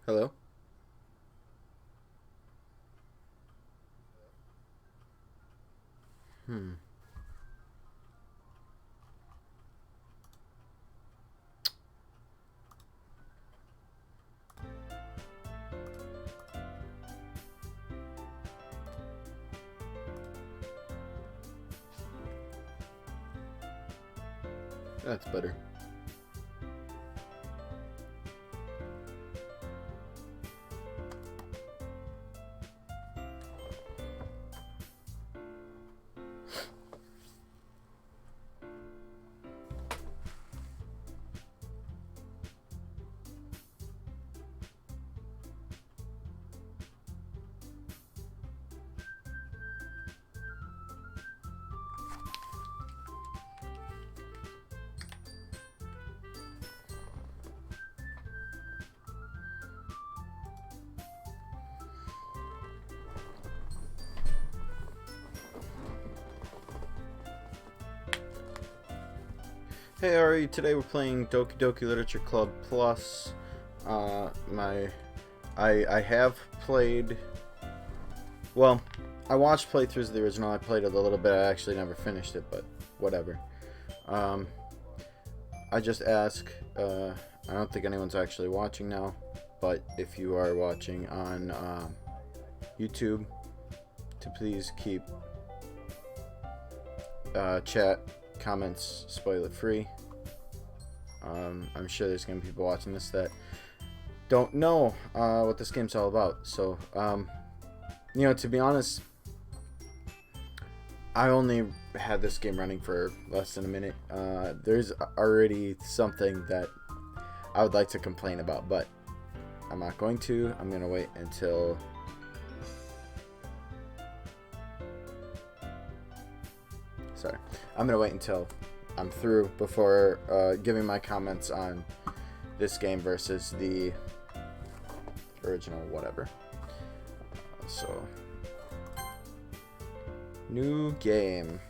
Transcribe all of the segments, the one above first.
Hello? Hmm. That's better. Hey Ari, today we're playing Doki Doki Literature Club Plus. I have played. Well, I watched playthroughs of the original. I played it a little bit. I actually never finished it, but whatever. Um, I just ask. I don't think anyone's actually watching now, but if you are watching on YouTube, to please keep chat comments spoiler free. I'm sure there's gonna be people watching this that don't know what this game's all about. So, to be honest, I only had this game running for less than a minute. There's already something that I would like to complain about, but I'm not going to. I'm gonna wait until. Sorry, I'm gonna wait until I'm through before giving my comments on this game versus the original whatever. So, new game.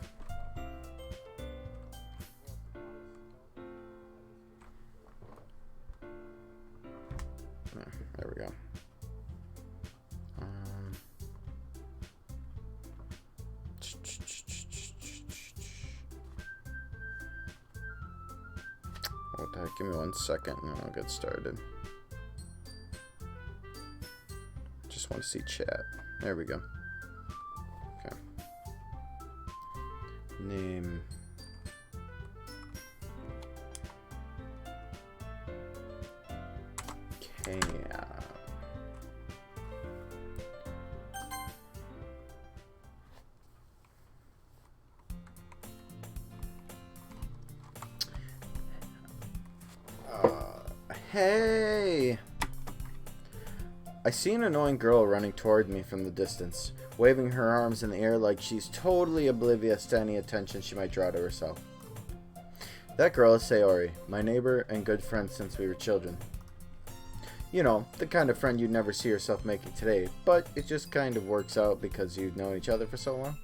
There we go. Give me 1 second and I'll get started. Just want to see chat. There we go. Okay. Name. Cam. Hey! I see an annoying girl running toward me from the distance, waving her arms in the air like she's totally oblivious to any attention she might draw to herself. That girl is Sayori, my neighbor and good friend since we were children. You know, the kind of friend you'd never see yourself making today, but it just kind of works out because you've known each other for so long.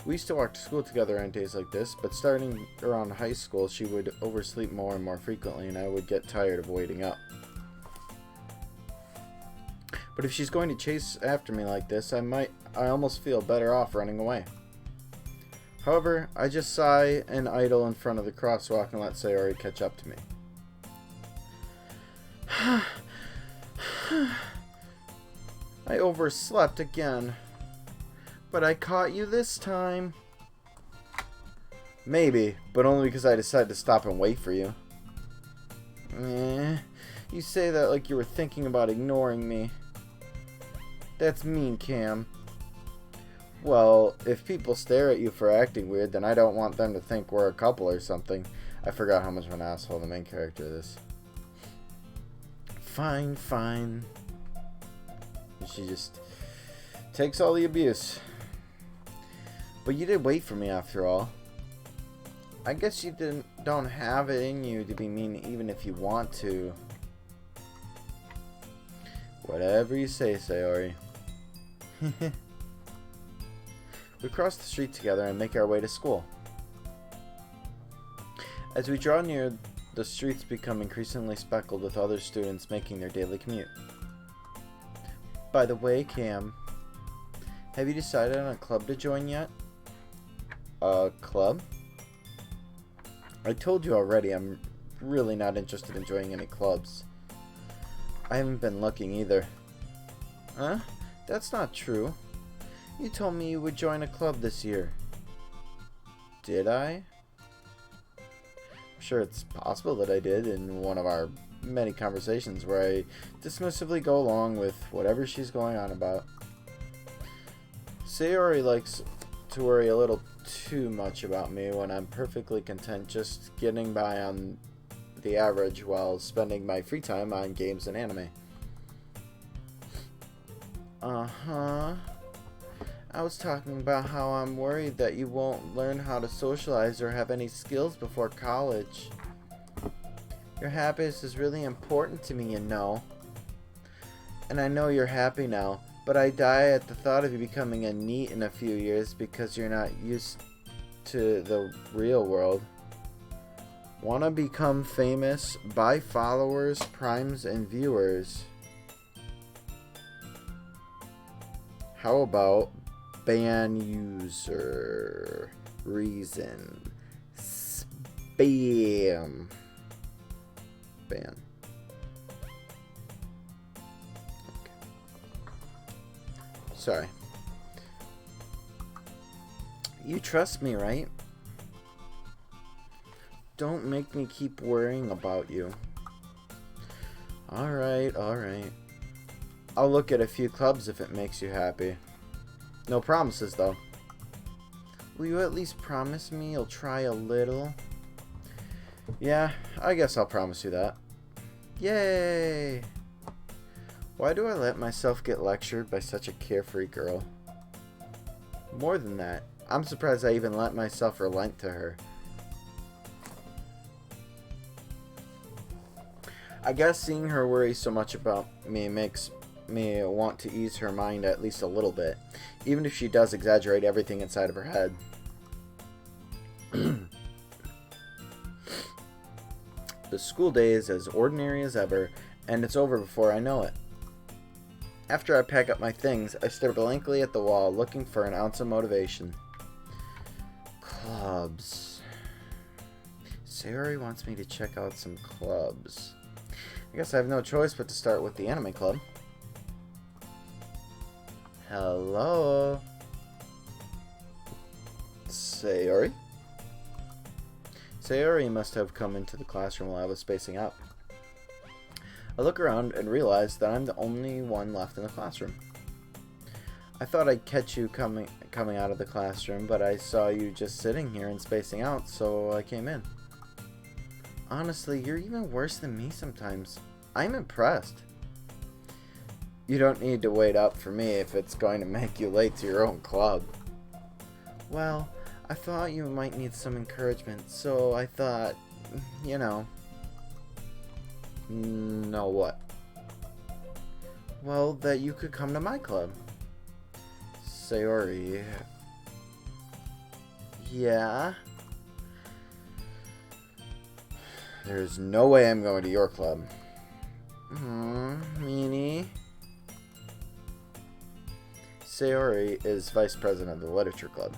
We used to walk to school together on days like this, but starting around high school, she would oversleep more and more frequently, and I would get tired of waiting up. But if she's going to chase after me like this, I almost feel better off running away. However, I just sigh and idle in front of the crosswalk and let Sayori catch up to me. I overslept again. But I caught you this time. Maybe, but only because I decided to stop and wait for you. You say that like you were thinking about ignoring me. That's mean, Cam. Well, if people stare at you for acting weird, then I don't want them to think we're a couple or something. I forgot how much of an asshole the main character is. Fine, fine. She just takes all the abuse. But you did wait for me after all. I guess you don't have it in you to be mean even if you want to. Whatever you say, Sayori. We cross the street together and make our way to school. As we draw near The streets become increasingly speckled with other students making their daily commute. By the way, Cam, have you decided on a club to join yet? A club? I told you already, I'm really not interested in joining any clubs. I haven't been looking either. Huh? That's not true. You told me you would join a club this year. Did I? I'm sure it's possible that I did in one of our many conversations where I dismissively go along with whatever she's going on about. Sayori likes to worry a little too much about me when I'm perfectly content just getting by on the average while spending my free time on games and anime. Uh-huh. I was talking about how I'm worried that you won't learn how to socialize or have any skills before college. Your happiness is really important to me, you know. And I know you're happy now, but I die at the thought of you becoming a NEET in a few years because you're not used to the real world. Wanna become famous? Buy followers, primes, and viewers. How about ban user? Reason. Spam. Ban. Okay. Sorry. You trust me, right? Don't make me keep worrying about you. Alright, alright. I'll look at a few clubs if it makes you happy. No promises, though. Will you at least promise me you'll try a little? Yeah, I guess I'll promise you that. Yay! Why do I let myself get lectured by such a carefree girl? More than that, I'm surprised I even let myself relent to her. I guess seeing her worry so much about me makes me want to ease her mind at least a little bit, even if she does exaggerate everything inside of her head. The school day is as ordinary as ever, and it's over before I know it. After I pack up my things, I stare blankly at the wall, looking for an ounce of motivation. Clubs. Sayori wants me to check out some clubs. I guess I have no choice but to start with the anime club. Hello? Sayori? Sayori must have come into the classroom while I was spacing out. I look around and realize that I'm the only one left in the classroom. I thought I'd catch you coming out of the classroom, but I saw you just sitting here and spacing out, so I came in. Honestly, you're even worse than me sometimes. I'm impressed. You don't need to wait up for me if it's going to make you late to your own club. Well, I thought you might need some encouragement, so I thought, you know. No what? Well, that you could come to my club. Sayori. Yeah? There's no way I'm going to your club. Meanie. Sayori is vice president of the literature club.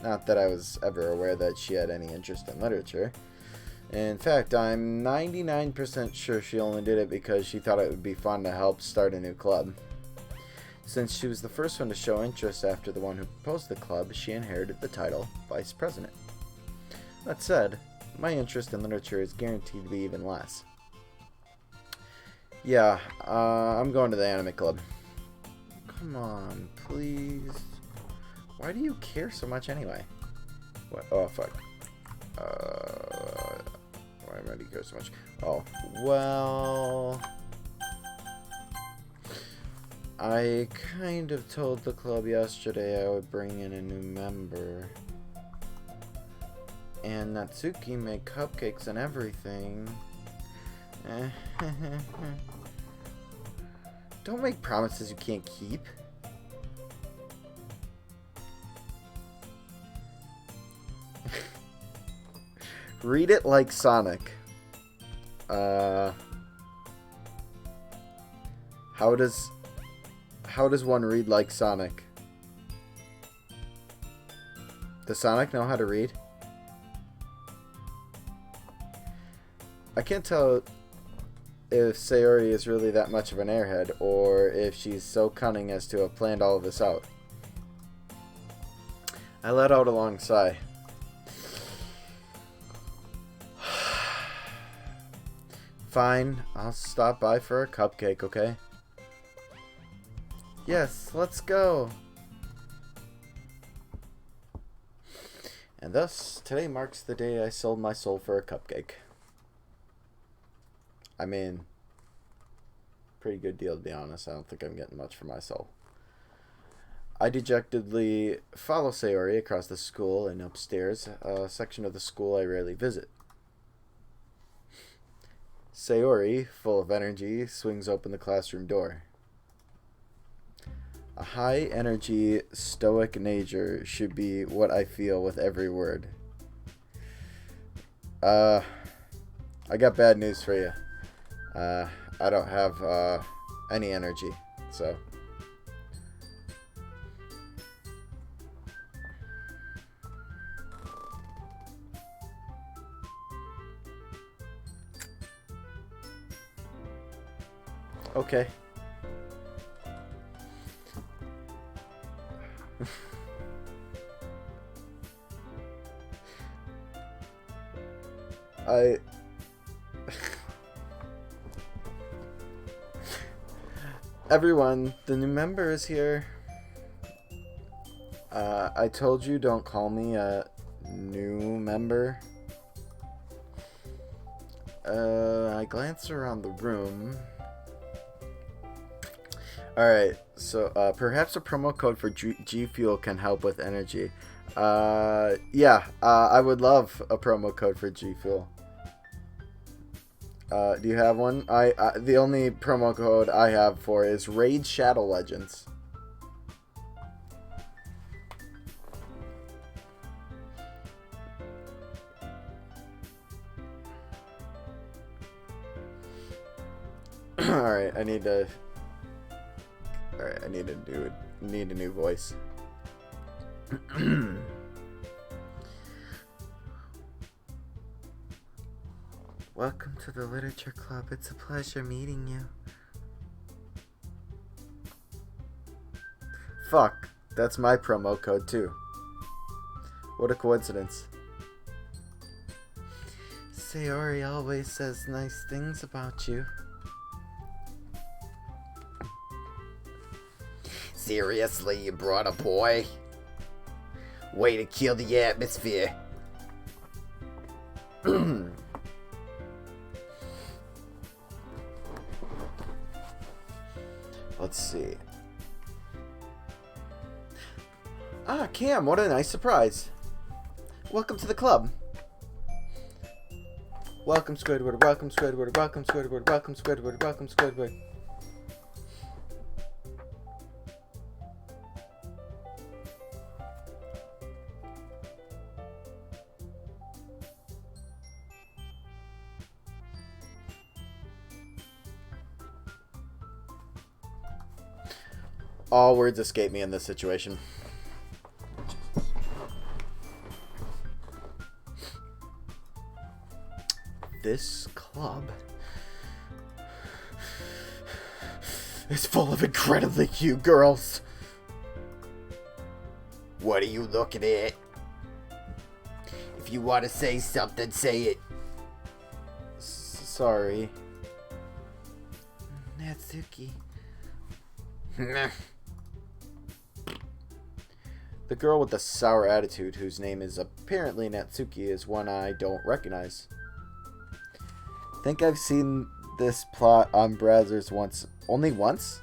Not that I was ever aware that she had any interest in literature. In fact, I'm 99% sure she only did it because she thought it would be fun to help start a new club. Since she was the first one to show interest after the one who proposed the club, she inherited the title vice president. That said, my interest in literature is guaranteed to be even less. Yeah, I'm going to the anime club. Come on, please. Why do you care so much anyway? What? Oh, fuck. Why do you care so much? Oh, well... I kind of told the club yesterday I would bring in a new member. And Natsuki made cupcakes and everything. Don't make promises you can't keep. Read it like Sonic. How does one read like Sonic? Does Sonic know how to read? I can't tell if Sayori is really that much of an airhead, or if she's so cunning as to have planned all of this out. I let out a long sigh. Fine, I'll stop by for a cupcake, okay? Yes, let's go! And thus, today marks the day I sold my soul for a cupcake. I mean, pretty good deal to be honest. I don't think I'm getting much for my soul. I dejectedly follow Sayori across the school and upstairs, a section of the school I rarely visit. Sayori, full of energy, swings open the classroom door. A high-energy, stoic nature should be what I feel with every word. I got bad news for you. I don't have any energy, so... Okay. Everyone, the new member is here. I told you don't call me a new member. I glance around the room. Alright, so perhaps a promo code for G Fuel can help with energy. Yeah, I would love a promo code for G Fuel. Do you have one? The only promo code I have for is Raid Shadow Legends. Alright, I need a new voice. Welcome to the Literature Club. It's a pleasure meeting you. Fuck, that's my promo code too. What a coincidence. Sayori always says nice things about you. Seriously, you brought a boy? Way to kill the atmosphere. Let's see. Ah, Cam, what a nice surprise. Welcome to the club. Welcome, Squidward. Welcome, Squidward. Welcome, Squidward. Welcome, Squidward. Welcome, Squidward. All words escape me in this situation. This club is full of incredibly cute girls. What are you looking at? If you want to say something, say it. Sorry. Natsuki. The girl with the sour attitude, whose name is apparently Natsuki, is one I don't recognize. Think I've seen this plot on Brazzers once. Only once?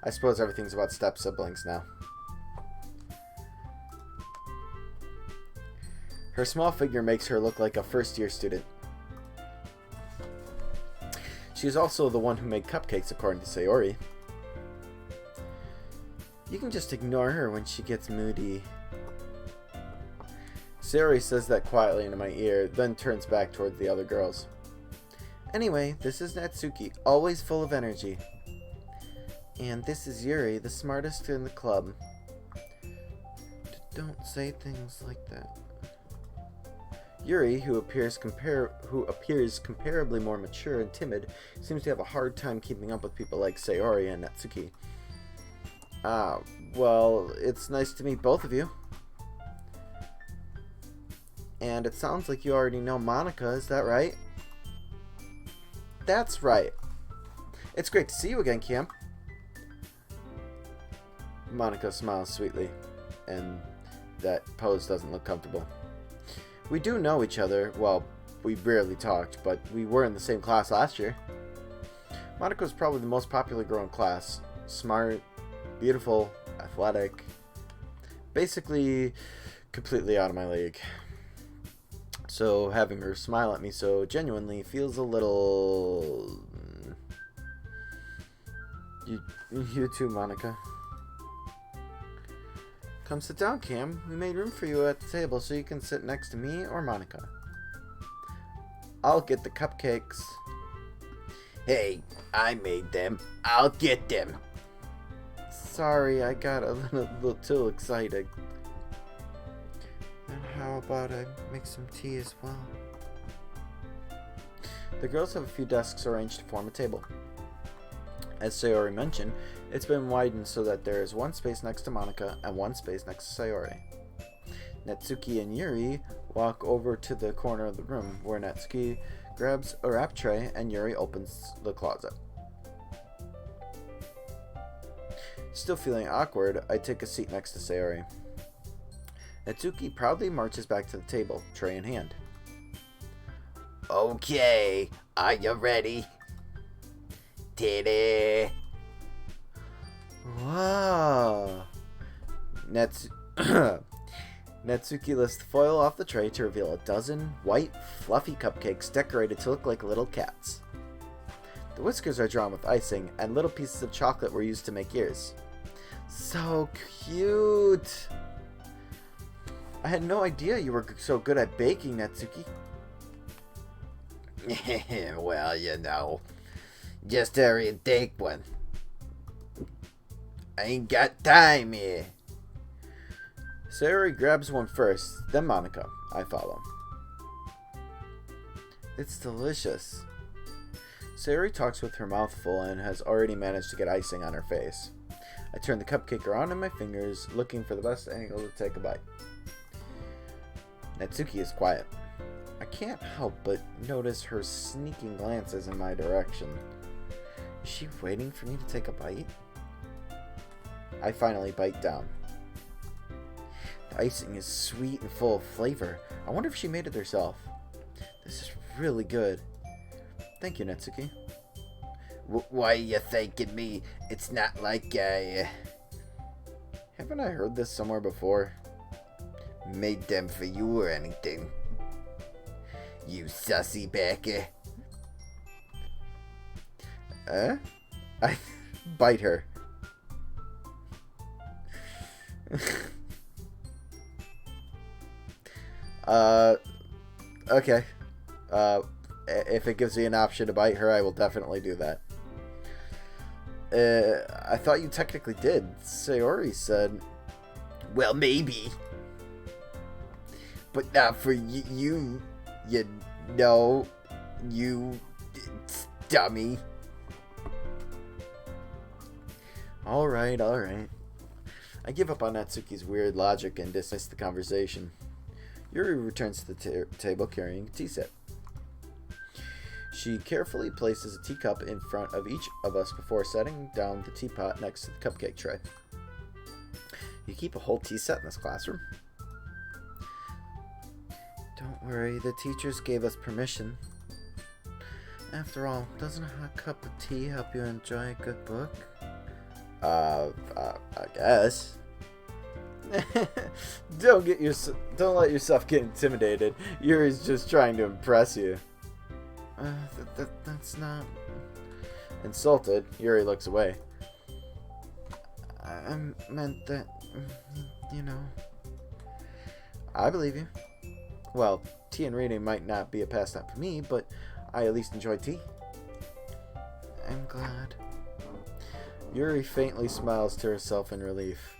I suppose everything's about step-siblings now. Her small figure makes her look like a first-year student. She is also the one who made cupcakes, according to Sayori. You can just ignore her when she gets moody. Sayori says that quietly into my ear, then turns back towards the other girls. Anyway, this is Natsuki, always full of energy. And this is Yuri, the smartest in the club. Don't say things like that. Yuri, who appears comparably more mature and timid, seems to have a hard time keeping up with people like Sayori and Natsuki. Well, it's nice to meet both of you. And it sounds like you already know Monica, is that right? That's right. It's great to see you again, Cam. Monica smiles sweetly, and that pose doesn't look comfortable. We do know each other. Well, we rarely talked, but we were in the same class last year. Monica was probably the most popular girl in class. Smart, beautiful, athletic. Basically, completely out of my league. So having her smile at me so genuinely feels a little... You too, Monica. Come sit down, Cam. We made room for you at the table so you can sit next to me or Monica. I'll get the cupcakes. Hey, I made them. I'll get them. Sorry, I got a little too excited. And how about I make some tea as well? The girls have a few desks arranged to form a table. As Sayori mentioned, it's been widened so that there is one space next to Monica and one space next to Sayori. Natsuki and Yuri walk over to the corner of the room, where Natsuki grabs a wrap tray and Yuri opens the closet. Still feeling awkward, I take a seat next to Sayori. Natsuki proudly marches back to the table, tray in hand. Okay, are you ready? Titty! Wow! Natsuki lifts the foil off the tray to reveal a dozen white, fluffy cupcakes decorated to look like little cats. The whiskers are drawn with icing, and little pieces of chocolate were used to make ears. So cute! I had no idea you were so good at baking, Natsuki. Well, you know, just hurry and take one. I ain't got time here. Sayori grabs one first, then Monica. I follow. It's delicious. Sayori talks with her mouth full and has already managed to get icing on her face. I turn the cupcake around in my fingers, looking for the best angle to take a bite. Natsuki is quiet. I can't help but notice her sneaking glances in my direction. Is she waiting for me to take a bite? I finally bite down. The icing is sweet and full of flavor. I wonder if she made it herself. This is really good. Thank you, Natsuki. Why are you thanking me? It's not like I... Haven't I heard this somewhere before? Made them for you or anything. You sussy backer. I bite her. Okay. If it gives me an option to bite her, I will definitely do that. I thought you technically did. Sayori said. Well, maybe. But not for you know, you dummy. Alright. I give up on Natsuki's weird logic and dismiss the conversation. Yuri returns to the table carrying a tea set. She carefully places a teacup in front of each of us before setting down the teapot next to the cupcake tray. You keep a whole tea set in this classroom? Don't worry, the teachers gave us permission. After all, doesn't a hot cup of tea help you enjoy a good book? I guess. Don't let yourself get intimidated. Yuri's just trying to impress you. That's not... Insulted, Yuri looks away. I meant that, you know... I believe you. Well, tea and reading might not be a pastime for me, but I at least enjoy tea. I'm glad. Yuri faintly smiles to herself in relief.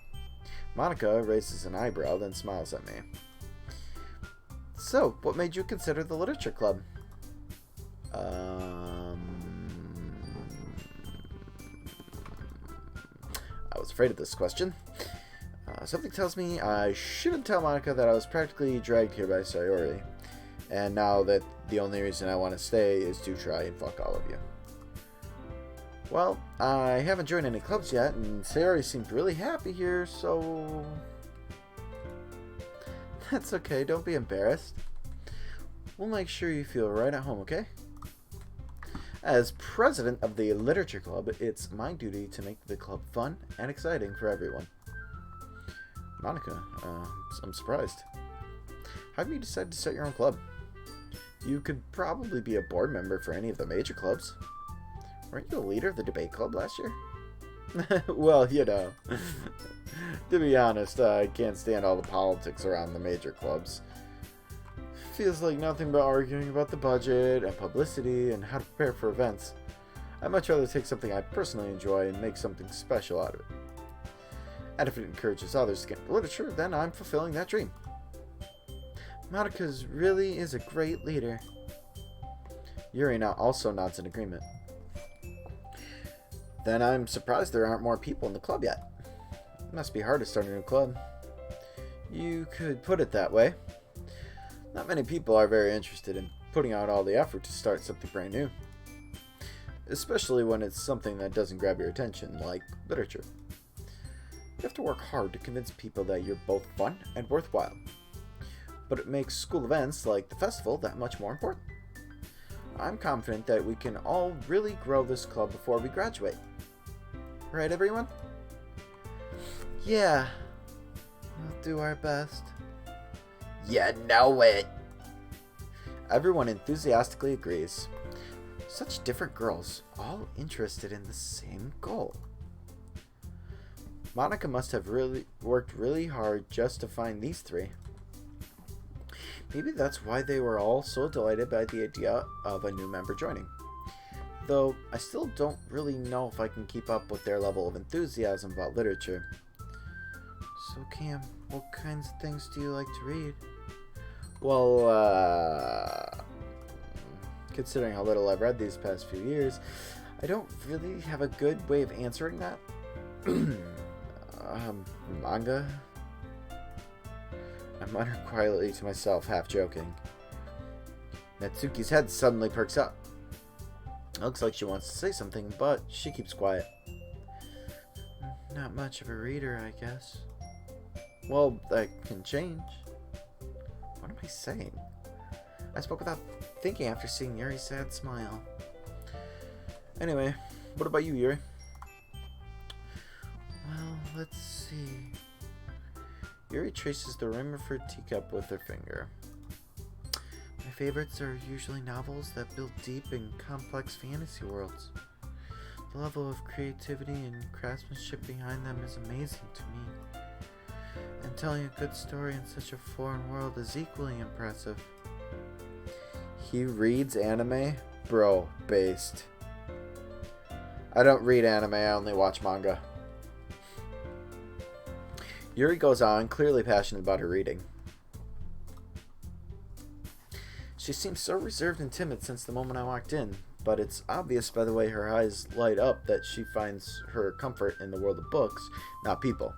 Monica raises an eyebrow, then smiles at me. So, what made you consider the literature club? I was afraid of this question. Something tells me I shouldn't tell Monica that I was practically dragged here by Sayori, and now that the only reason I want to stay is to try and fuck all of you. Well, I haven't joined any clubs yet, and Sayori seemed really happy here, so... That's okay, don't be embarrassed. We'll make sure you feel right at home, okay? As president of the literature club, it's my duty to make the club fun and exciting for everyone. Monica, I'm surprised. How come you decided to start your own club? You could probably be a board member for any of the major clubs. Weren't you a leader of the debate club last year? Well, you know. To be honest, I can't stand all the politics around the major clubs. Feels like nothing but arguing about the budget and publicity and how to prepare for events. I'd much rather take something I personally enjoy and make something special out of it. And if it encourages others to get into literature, then I'm fulfilling that dream. Monica really is a great leader. Yuri now also nods in agreement. Then I'm surprised there aren't more people in the club yet. It must be hard to start a new club. You could put it that way. Not many people are very interested in putting out all the effort to start something brand new. Especially when it's something that doesn't grab your attention, like literature. You have to work hard to convince people that you're both fun and worthwhile. But it makes school events like the festival that much more important. I'm confident that we can all really grow this club before we graduate. Right, everyone? Yeah. We'll do our best. You know it. Everyone enthusiastically agrees. Such different girls, all interested in the same goal. Monica must have worked really hard just to find these three. Maybe that's why they were all so delighted by the idea of a new member joining. Though I still don't really know if I can keep up with their level of enthusiasm about literature. So Cam, what kinds of things do you like to read? Well, considering how little I've read these past few years, I don't really have a good way of answering that. Manga? I mutter quietly to myself, half joking. Natsuki's head suddenly perks up. It looks like she wants to say something, but she keeps quiet. Not much of a reader, I guess. Well, that can change. What am I saying? I spoke without thinking after seeing Yuri's sad smile. Anyway, what about you, Yuri? Well, let's see. Yuri traces the rim of her teacup with her finger. My favorites are usually novels that build deep and complex fantasy worlds. The level of creativity and craftsmanship behind them is amazing to me. And telling a good story in such a foreign world is equally impressive. He reads anime? Bro, based. I don't read anime, I only watch manga. Yuri goes on, clearly passionate about her reading. She seems so reserved and timid since the moment I walked in, but it's obvious by the way her eyes light up that she finds her comfort in the world of books, not people.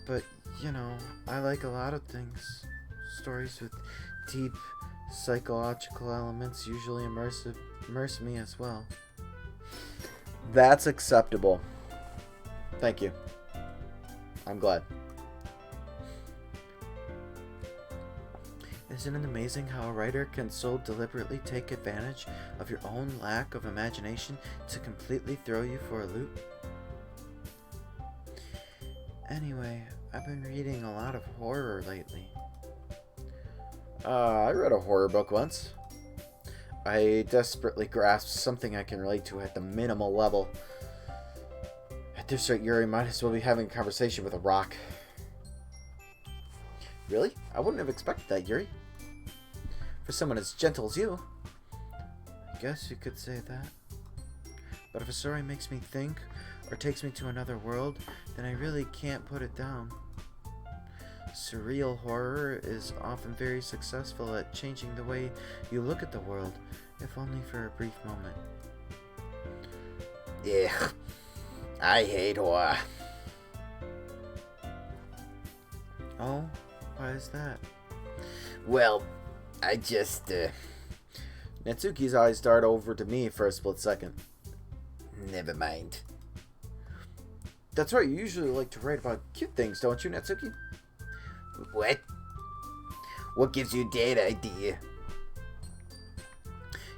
But, you know, I like a lot of things. Stories with deep psychological elements usually immerse me as well. That's acceptable. Thank you. I'm glad. Isn't it amazing how a writer can so deliberately take advantage of your own lack of imagination to completely throw you for a loop? Anyway, I've been reading a lot of horror lately. I read a horror book once. I desperately grasped something I can relate to at the minimal level. At this rate, Yuri might as well be having a conversation with a rock. Really? I wouldn't have expected that, Yuri. For someone as gentle as you. I guess you could say that. But if a story makes me think, or takes me to another world, then I really can't put it down. Surreal horror is often very successful at changing the way you look at the world, if only for a brief moment. Ugh, I hate horror. Oh, why is that? Well, I just, Natsuki's eyes dart over to me for a split second. Never mind. That's right, you usually like to write about cute things, don't you, Natsuki? What? What gives you that idea?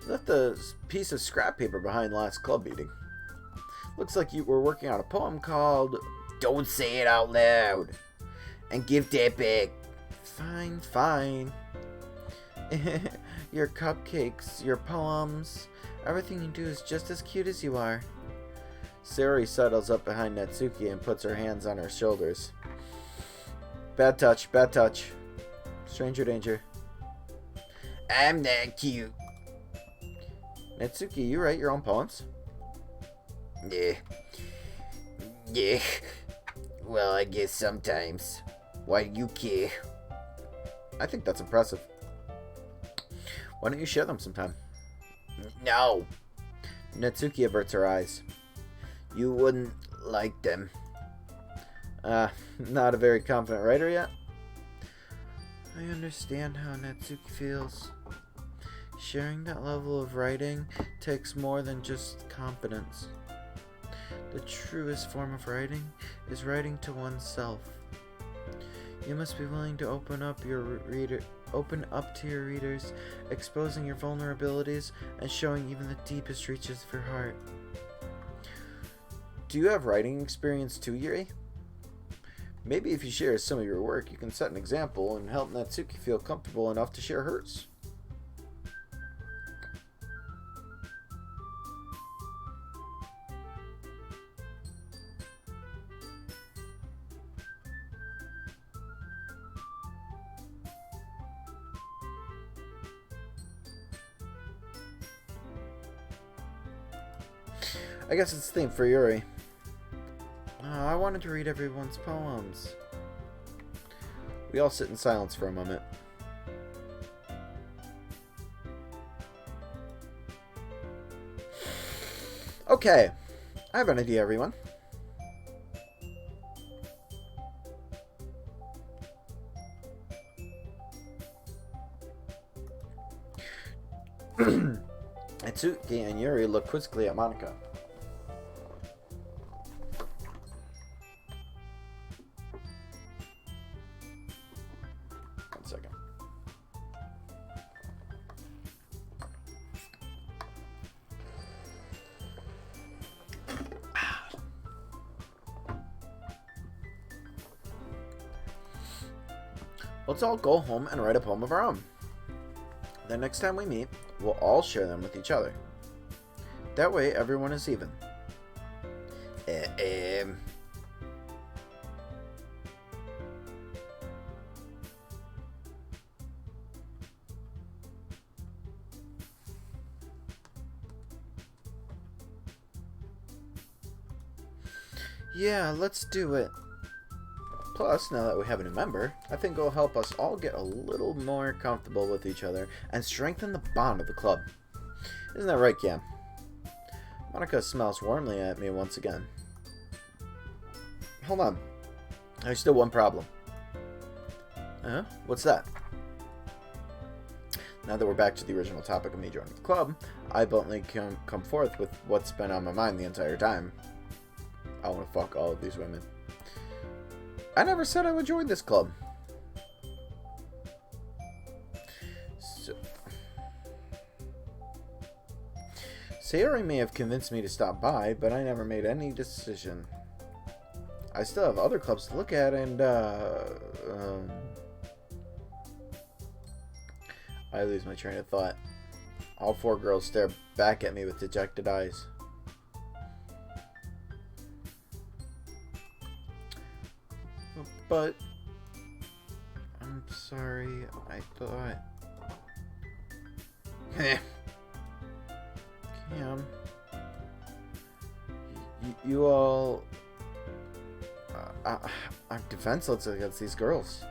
You left a piece of scrap paper behind last club meeting. Looks like you were working on a poem called Don't Say It Out Loud. And give that back. Fine, fine. Your cupcakes, your poems, everything you do is just as cute as you are. Sayori settles up behind Natsuki and puts her hands on her shoulders. Bad touch, bad touch. Stranger danger. I'm that cute. Natsuki, you write your own poems? Yeah. Yeah. Well, I guess sometimes. Why do you care? I think that's impressive. Why don't you share them sometime? No. Natsuki averts her eyes. You wouldn't like them. Not a very confident writer yet? I understand how Natsuki feels. Sharing that level of writing takes more than just confidence. The truest form of writing is writing to oneself. You must be willing to open up to your readers, exposing your vulnerabilities and showing even the deepest reaches of your heart. Do you have writing experience too, Yuri? Maybe if you share some of your work, you can set an example and help Natsuki feel comfortable enough to share hers. I guess it's the theme for Yuri. I wanted to read everyone's poems. We all sit in silence for a moment. Okay, I have an idea, everyone. Natsuki and Yuri look quizzically at Monica. One second. Let's all go home and write a poem of our own. The next time we meet, we'll all share them with each other. That way, everyone is even. Yeah, let's do it. Plus, now that we have a new member, I think it'll help us all get a little more comfortable with each other and strengthen the bond of the club. Isn't that right, Cam? Monica smiles warmly at me once again. Hold on. There's still one problem. What's that? Now that we're back to the original topic of me joining the club, I bluntly come forth with what's been on my mind the entire time. I want to fuck all of these women. I never said I would join this club. Sayori may have convinced me to stop by, but I never made any decision. I still have other clubs to look at, and, I lose my train of thought. All four girls stare back at me with dejected eyes. But I'm sorry. I thought... Cam... You all... I'm defenseless against these girls.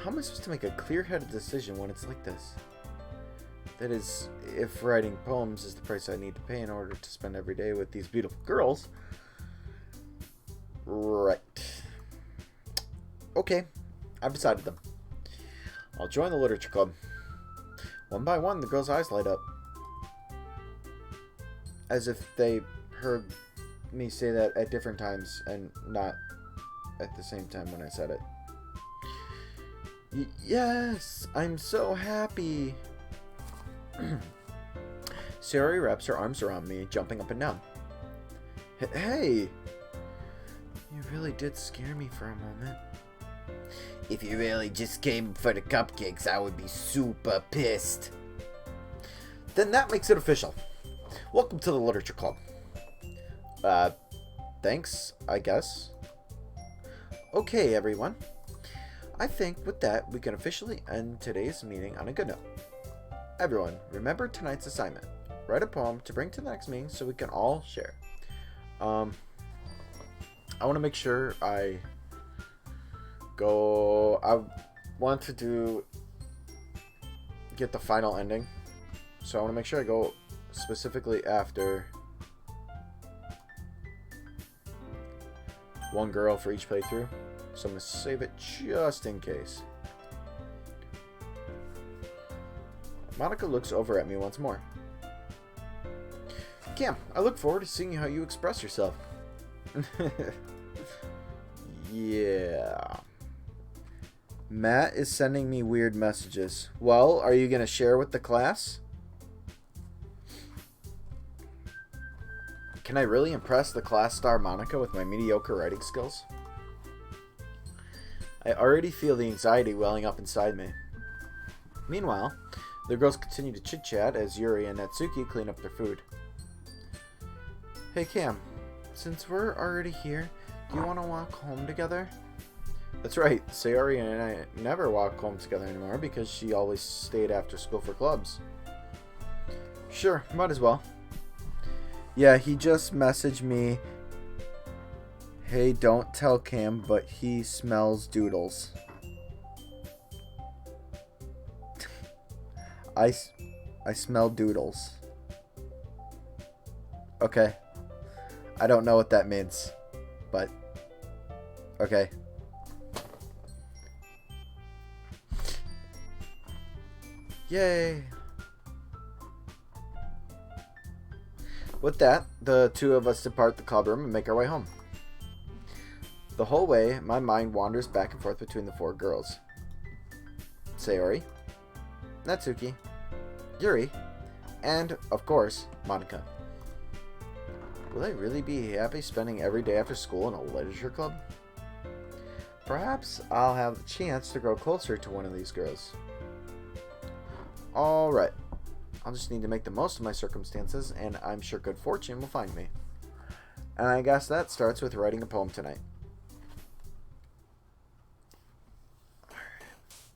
How am I supposed to make a clear-headed decision when it's like this? That is, if writing poems is the price I need to pay in order to spend every day with these beautiful girls. Right. Okay, I've decided them. I'll join the literature club. One by one, the girls' eyes light up. As if they heard me say that at different times and not at the same time when I said it. Yes, I'm so happy. Sayori wraps her arms around me, jumping up and down. Hey! You really did scare me for a moment. If you really just came for the cupcakes, I would be super pissed. Then that makes it official. Welcome to the Literature Club. Thanks, I guess. Okay, everyone. I think with that, we can officially end today's meeting on a good note. Everyone, remember tonight's assignment. Write a poem to bring to the next meeting so we can all share. I want to make sure I want to get the final ending. So I want to make sure I go specifically after one girl for each playthrough. So I'm going to save it just in case. Monica looks over at me once more. Cam, I look forward to seeing how you express yourself. Yeah. Matt is sending me weird messages. Well, are you going to share with the class? Can I really impress the class star Monica with my mediocre writing skills? I already feel the anxiety welling up inside me. Meanwhile, the girls continue to chit-chat as Yuri and Natsuki clean up their food. Hey Cam, since we're already here, do you want to walk home together? That's right, Sayori and I never walk home together anymore because she always stayed after school for clubs. Sure, might as well. Yeah, he just messaged me, hey, don't tell Cam, but he smells doodles. I smell doodles. Okay. I don't know what that means, but okay. Yay. With that, the two of us depart the club room and make our way home. The whole way, my mind wanders back and forth between the four girls. Sayori, Natsuki, Yuri, and, of course, Monica. Will I really be happy spending every day after school in a literature club? Perhaps I'll have the chance to grow closer to one of these girls. Alright, I'll just need to make the most of my circumstances, and I'm sure good fortune will find me. And I guess that starts with writing a poem tonight.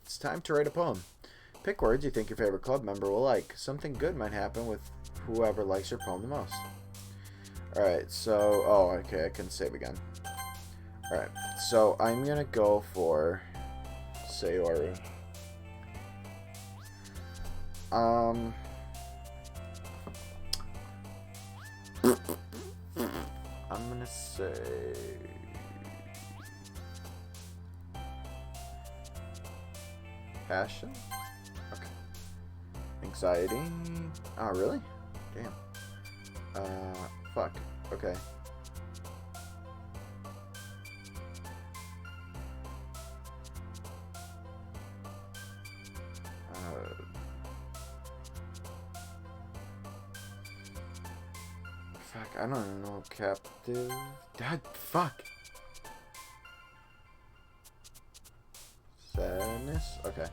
It's time to write a poem. Pick words you think your favorite club member will like. Something good might happen with whoever likes your poem the most. Alright, so... Oh, okay, I can save again. Alright, so I'm gonna go for Sayori. I'm gonna say... Passion? Okay. Anxiety? Oh, really? Damn. Fuck. Okay. Fuck, I don't know. Captive? God, fuck. Sadness? Okay.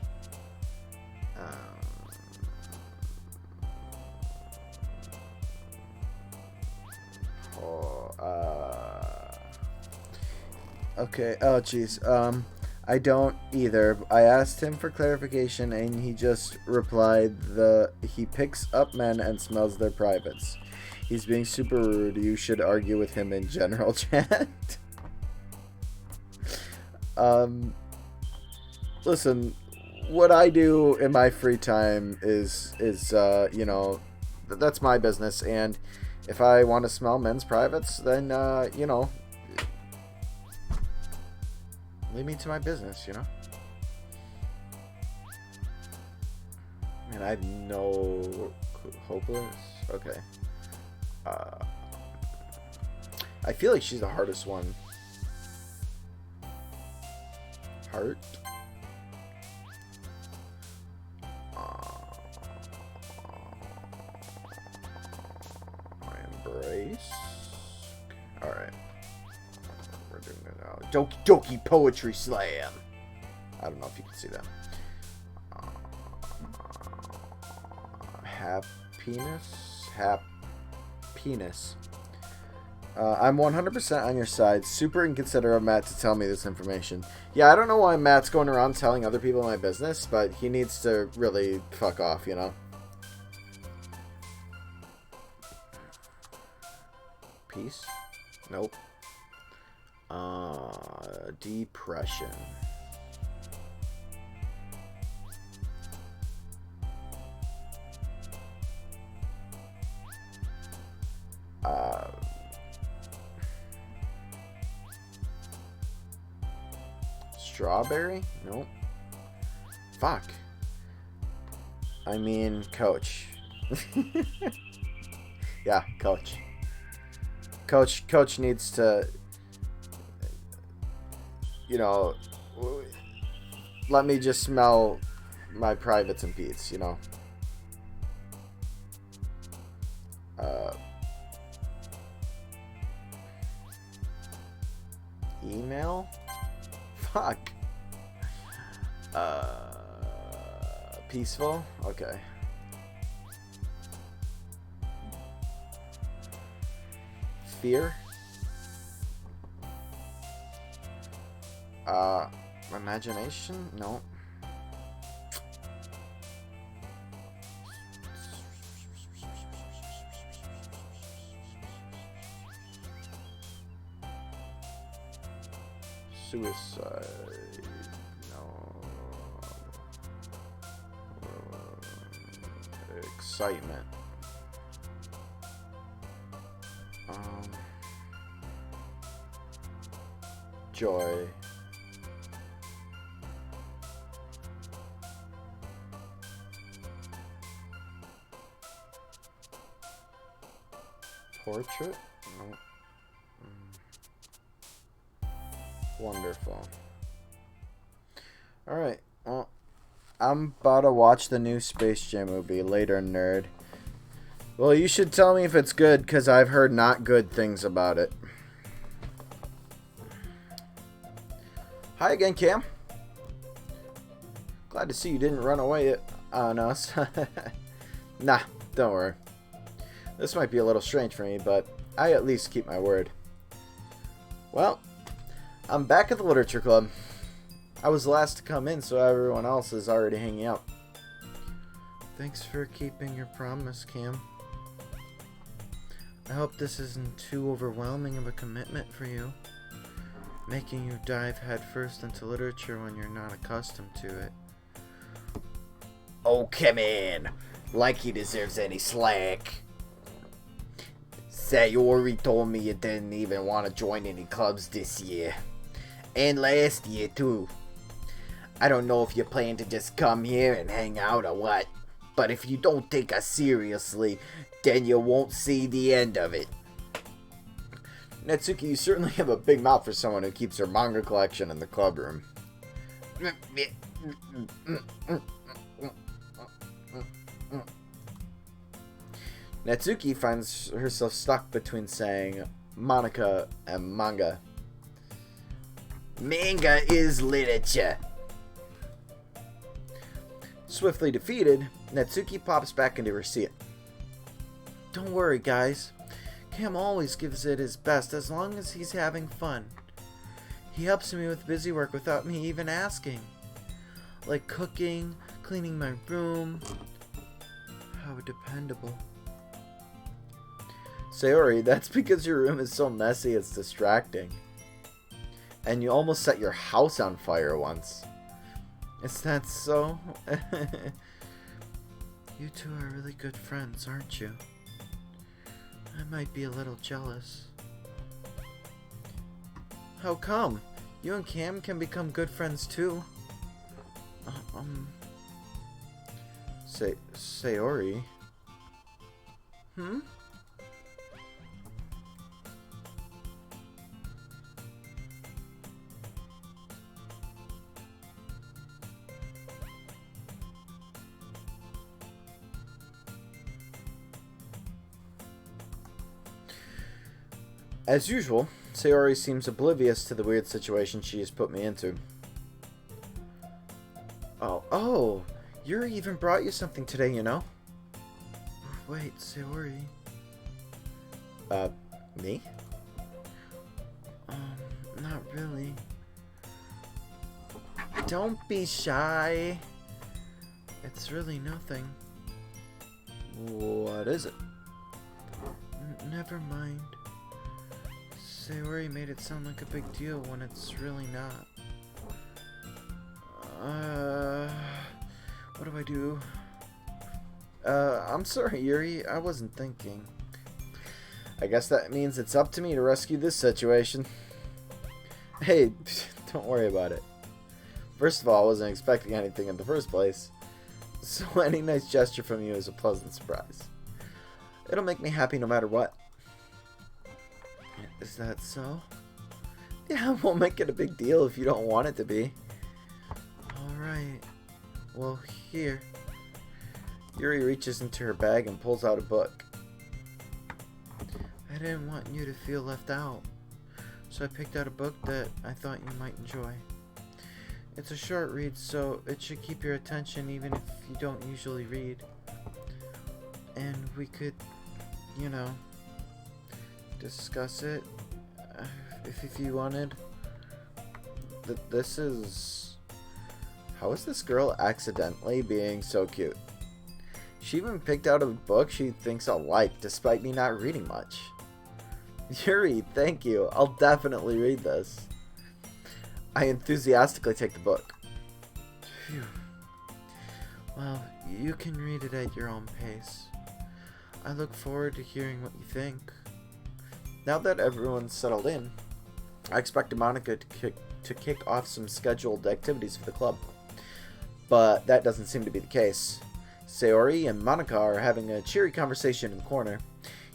Okay. Oh, jeez. I don't either. I asked him for clarification and he just replied he picks up men and smells their privates. He's being super rude. You should argue with him in general chat. Listen, what I do in my free time is you know, that's my business, and if I want to smell men's privates, then you know, leave me to my business, you know. And I know hopeless. Okay. I feel like she's the hardest one. Heart. Embrace. All right. We're doing it now. Doki Doki Poetry Slam. I don't know if you can see that. Happiness. I'm 100% on your side. Super inconsiderate of Matt to tell me this information. Yeah, I don't know why Matt's going around telling other people my business, but he needs to really fuck off, you know? Peace? Nope. Depression. Strawberry? Nope. Fuck. I mean, coach. Yeah, coach. Coach needs to, you know, let me just smell my privates and peats, you know. Email? Fuck. Peaceful? Okay. Fear? Imagination? No. Suicide? No. Excitement? Joy. Portrait? No. Wonderful. Alright, well, I'm about to watch the new Space Jam movie later, nerd. Well, you should tell me if it's good, because I've heard not good things about it. Hi again, Cam. Glad to see you didn't run away on us. Nah, don't worry. This might be a little strange for me, but I at least keep my word. Well, I'm back at the Literature Club. I was the last to come in, so everyone else is already hanging out. Thanks for keeping your promise, Cam. I hope this isn't too overwhelming of a commitment for you, making you dive headfirst into literature when you're not accustomed to it. Oh, come in. Like he deserves any slack. Sayori told me you didn't even want to join any clubs this year. And last year, too. I don't know if you plan to just come here and hang out or what, but if you don't take us seriously, then you won't see the end of it. Natsuki, you certainly have a big mouth for someone who keeps her manga collection in the club room. Natsuki finds herself stuck between saying Monica and manga. Manga is literature. Swiftly defeated, Natsuki pops back into her seat. Don't worry, guys. Cam always gives it his best as long as he's having fun. He helps me with busy work without me even asking. Like cooking, cleaning my room. How dependable. Sayori, that's because your room is so messy it's distracting. And you almost set your house on fire once. Is that so? You two are really good friends, aren't you? I might be a little jealous. How come? You and Cam can become good friends too. Sayori? As usual, Sayori seems oblivious to the weird situation she has put me into. Oh, Yuri even brought you something today, you know? Wait, Sayori. Me? Not really. Don't be shy. It's really nothing. What is it? Never mind. Sayori made it sound like a big deal when it's really not. What do I do? I'm sorry, Yuri. I wasn't thinking. I guess that means it's up to me to rescue this situation. Hey, don't worry about it. First of all, I wasn't expecting anything in the first place. So any nice gesture from you is a pleasant surprise. It'll make me happy no matter what. Is that so? Yeah, we'll make it a big deal if you don't want it to be. Alright. Well, here. Yuri reaches into her bag and pulls out a book. I didn't want you to feel left out, so I picked out a book that I thought you might enjoy. It's a short read, so it should keep your attention even if you don't usually read. And we could, you know, discuss it if you wanted. This is... How is this girl accidentally being so cute? She even picked out a book she thinks I'll like, despite me not reading much. Yuri, thank you. I'll definitely read this. I enthusiastically take the book. Phew. Well, you can read it at your own pace. I look forward to hearing what you think. Now that everyone's settled in, I expected Monica to kick off some scheduled activities for the club. But that doesn't seem to be the case. Sayori and Monica are having a cheery conversation in the corner.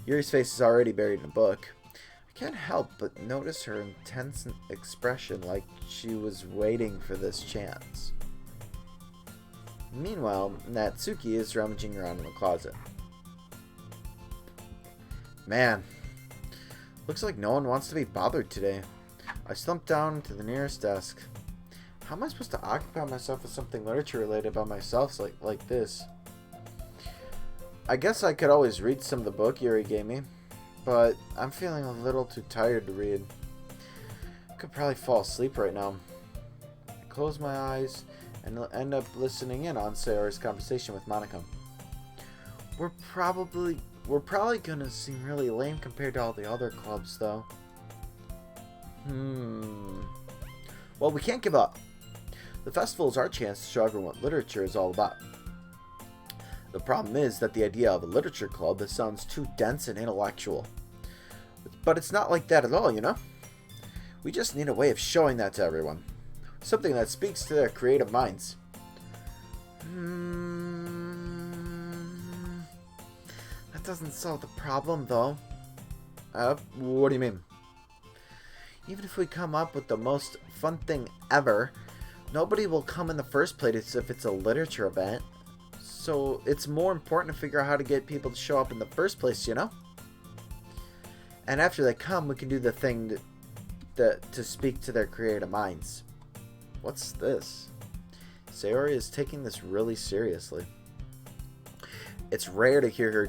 Yuri's face is already buried in a book. I can't help but notice her intense expression, like she was waiting for this chance. Meanwhile, Natsuki is rummaging around in the closet. Man, looks like no one wants to be bothered today. I slumped down to the nearest desk. How am I supposed to occupy myself with something literature related by myself like this? I guess I could always read some of the book Yuri gave me, but I'm feeling a little too tired to read. I could probably fall asleep right now. I close my eyes and end up listening in on Sayori's conversation with Monica. We're probably gonna seem really lame compared to all the other clubs, though. Well, we can't give up. The festival is our chance to show everyone what literature is all about. The problem is that the idea of a literature club sounds too dense and intellectual. But it's not like that at all, you know? We just need a way of showing that to everyone. Something that speaks to their creative minds. That doesn't solve the problem, though. What do you mean? Even if we come up with the most fun thing ever, nobody will come in the first place if it's a literature event. So it's more important to figure out how to get people to show up in the first place, you know? And after they come, we can do the thing to speak to their creative minds. What's this? Sayori is taking this really seriously. It's rare to hear her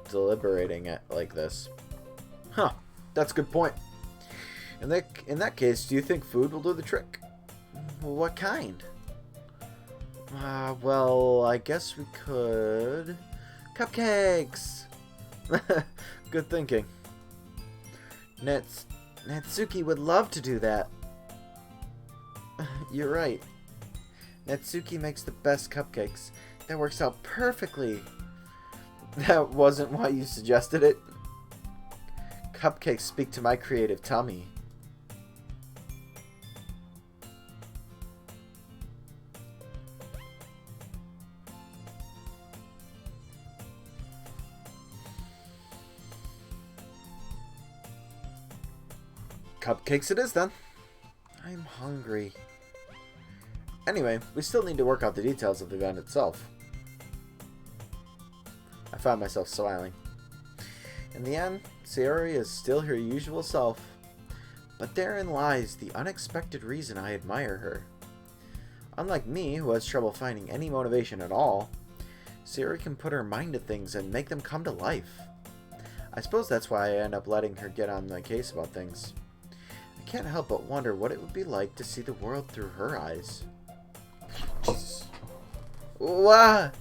deliberating it like this. Huh, that's a good point. In that case, do you think food will do the trick? What kind? Well, I guess we could... Cupcakes! Good thinking. Natsuki would love to do that. You're right. Natsuki makes the best cupcakes. That works out perfectly. That wasn't why you suggested it. Cupcakes speak to my creative tummy. Cupcakes it is then. I'm hungry. Anyway, we still need to work out the details of the event itself. I found myself smiling. In the end, Sayori is still her usual self. But therein lies the unexpected reason I admire her. Unlike me, who has trouble finding any motivation at all, Sayori can put her mind to things and make them come to life. I suppose that's why I end up letting her get on my case about things. I can't help but wonder what it would be like to see the world through her eyes. Jesus. What?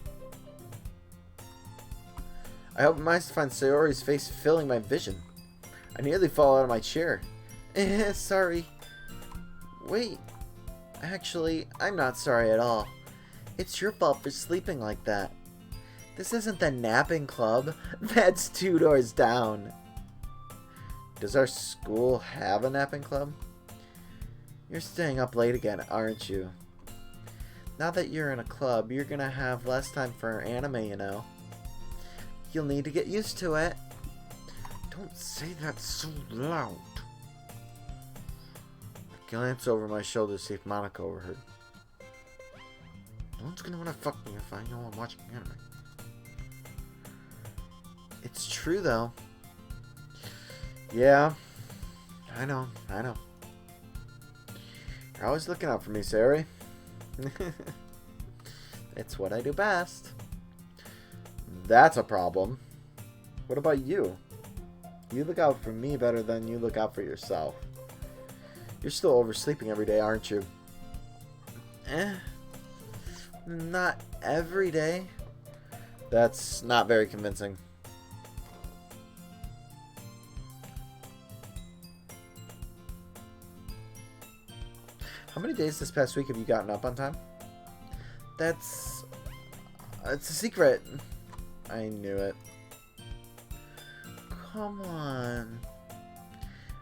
I opened my eyes to find Sayori's face filling my vision. I nearly fall out of my chair. Sorry. Wait. Actually, I'm not sorry at all. It's your fault for sleeping like that. This isn't the napping club. That's 2 doors down. Does our school have a napping club? You're staying up late again, aren't you? Now that you're in a club, you're gonna have less time for anime, you know. You'll need to get used to it. Don't say that so loud. I glance over my shoulder to see if Monica overheard. No one's gonna wanna fuck me if I know I'm watching anime. It's true, though. Yeah, I know. You're always looking out for me, Sayori. It's what I do best. That's a problem. What about you? You look out for me better than you look out for yourself. You're still oversleeping every day, aren't you? Not every day. That's not very convincing. How many days this past week have you gotten up on time? It's a secret. I knew it. Come on.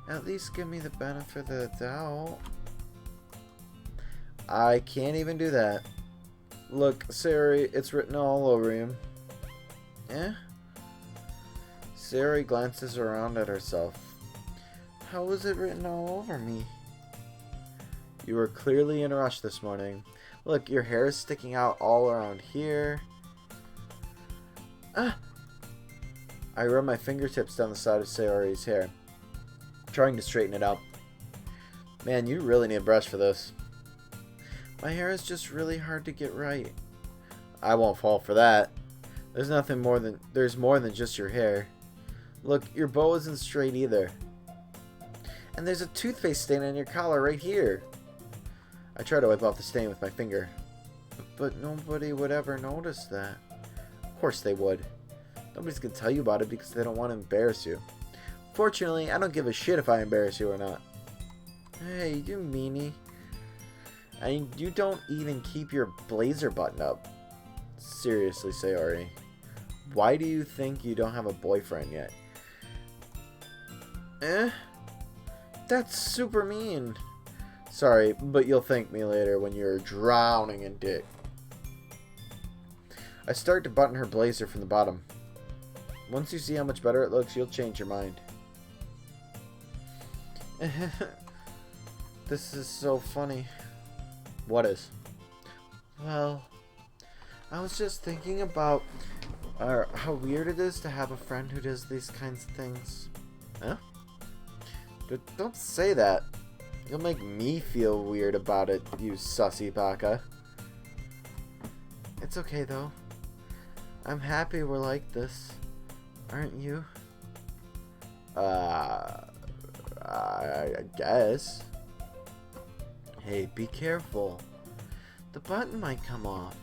At least give me the benefit of the doubt. I can't even do that. Look, Sayori, it's written all over you. Sayori glances around at herself. How was it written all over me? You were clearly in a rush this morning. Look, your hair is sticking out all around here. I rub my fingertips down the side of Sayori's hair, trying to straighten it out. Man, you really need a brush for this. My hair is just really hard to get right. I won't fall for that. There's more than just your hair. Look, your bow isn't straight either. And there's a toothpaste stain on your collar right here. I try to wipe off the stain with my finger. But nobody would ever notice that. Of course they would. Nobody's gonna tell you about it because they don't want to embarrass you. Fortunately, I don't give a shit if I embarrass you or not. Hey, you meanie. And you don't even keep your blazer buttoned up. Seriously, Sayori. Why do you think you don't have a boyfriend yet? That's super mean. Sorry, but you'll thank me later when you're drowning in dick. I start to button her blazer from the bottom. Once you see how much better it looks, you'll change your mind. This is so funny. What is? Well, I was just thinking about how weird it is to have a friend who does these kinds of things. Huh? Don't say that. You'll make me feel weird about it, you sussy baka. It's okay, though. I'm happy we're like this. Aren't you? I guess. Hey, be careful. The button might come off.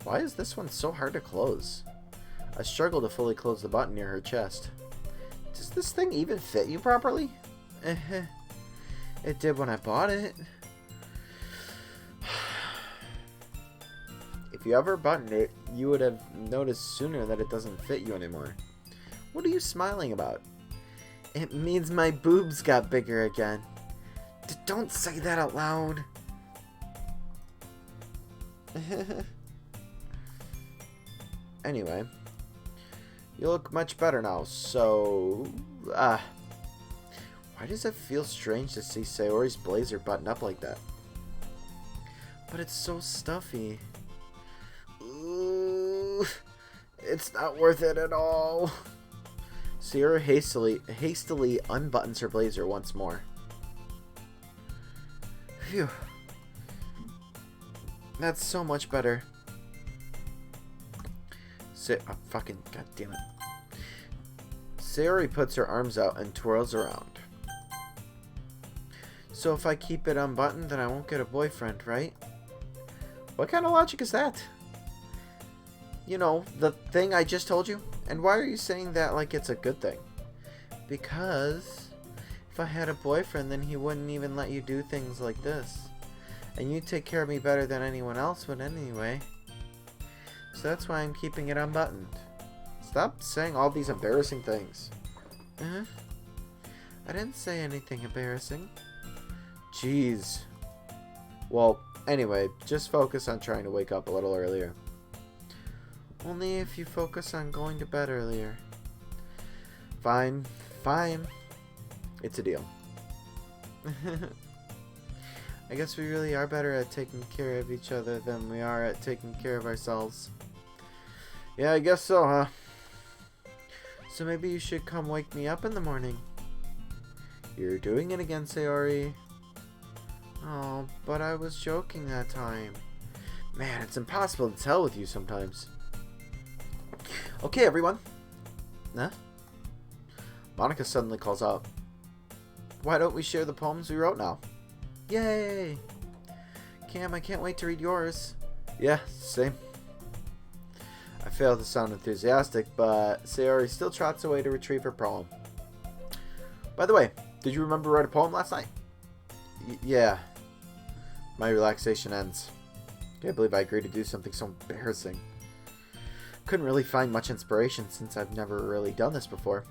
Why is this one so hard to close? I struggle to fully close the button near her chest. Does this thing even fit you properly? It did when I bought it. If you ever buttoned it, you would have noticed sooner that it doesn't fit you anymore. What are you smiling about? It means my boobs got bigger again. Don't say that out loud. Anyway, you look much better now, so... why does it feel strange to see Sayori's blazer button up like that? But it's so stuffy. Ooh, it's not worth it at all. Sayori hastily unbuttons her blazer once more. Phew. That's so much better. Fucking goddamn it. Sayori puts her arms out and twirls around. So if I keep it unbuttoned, then I won't get a boyfriend, right? What kind of logic is that? You know, the thing I just told you? And why are you saying that like it's a good thing? Because if I had a boyfriend, then he wouldn't even let you do things like this. And you take care of me better than anyone else would anyway. So that's why I'm keeping it unbuttoned. Stop saying all these embarrassing things. I didn't say anything embarrassing. Jeez. Well, anyway, just focus on trying to wake up a little earlier. Only if you focus on going to bed earlier. Fine. Fine. It's a deal. I guess we really are better at taking care of each other than we are at taking care of ourselves. Yeah, I guess so, huh? So maybe you should come wake me up in the morning. You're doing it again, Sayori. Oh, but I was joking that time. Man, it's impossible to tell with you sometimes. Okay, everyone. Huh? Monica suddenly calls out. Why don't we share the poems we wrote now? Yay! Cam, I can't wait to read yours. Yeah, same. I fail to sound enthusiastic, but Sayori still trots away to retrieve her poem. By the way, did you remember to write a poem last night? Yeah. My relaxation ends. Can't believe I agreed to do something so embarrassing. Couldn't really find much inspiration since I've never really done this before.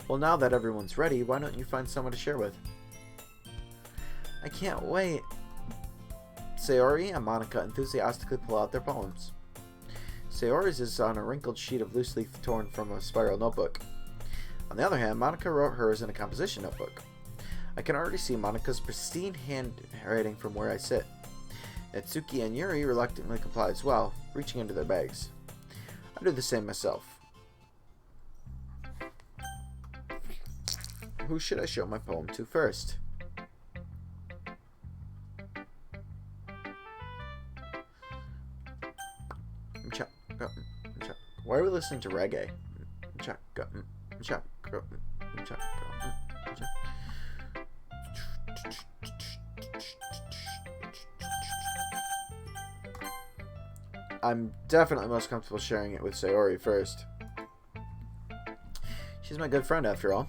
Well, now that everyone's ready, why don't you find someone to share with? I can't wait. Sayori and Monica enthusiastically pull out their poems. Sayori's is on a wrinkled sheet of loose leaf torn from a spiral notebook. On the other hand, Monica wrote hers in a composition notebook. I can already see Monica's pristine handwriting from where I sit. Natsuki and Yuri reluctantly comply as well, reaching into their bags. I do the same myself. Who should I show my poem to first? Why are we listening to reggae? I'm definitely most comfortable sharing it with Sayori first. She's my good friend after all.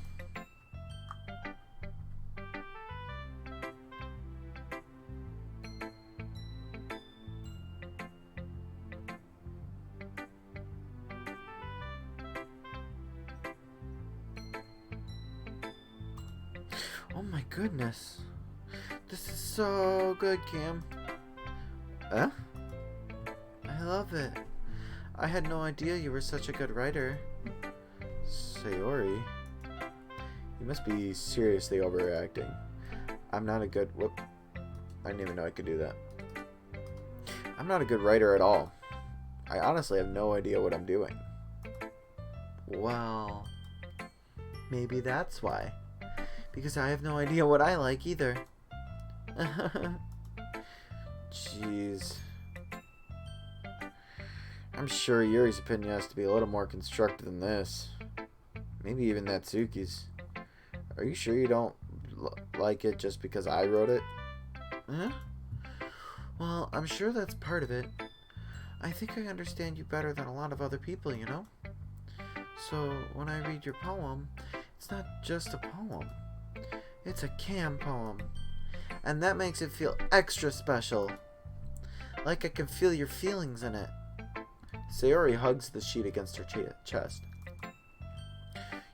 Oh my goodness. This is so good, Cam. Huh? I love it. I had no idea you were such a good writer. Sayori? You must be seriously overreacting. I'm not a good... Whoop. I didn't even know I could do that. I'm not a good writer at all. I honestly have no idea what I'm doing. Well... maybe that's why. Because I have no idea what I like either. Jeez. I'm sure Yuri's opinion has to be a little more constructive than this. Maybe even Natsuki's. Are you sure you don't like it just because I wrote it? Huh? Well, I'm sure that's part of it. I think I understand you better than a lot of other people, you know? So, when I read your poem, it's not just a poem. It's a cam poem. And that makes it feel extra special. Like I can feel your feelings in it. Sayori hugs the sheet against her chest.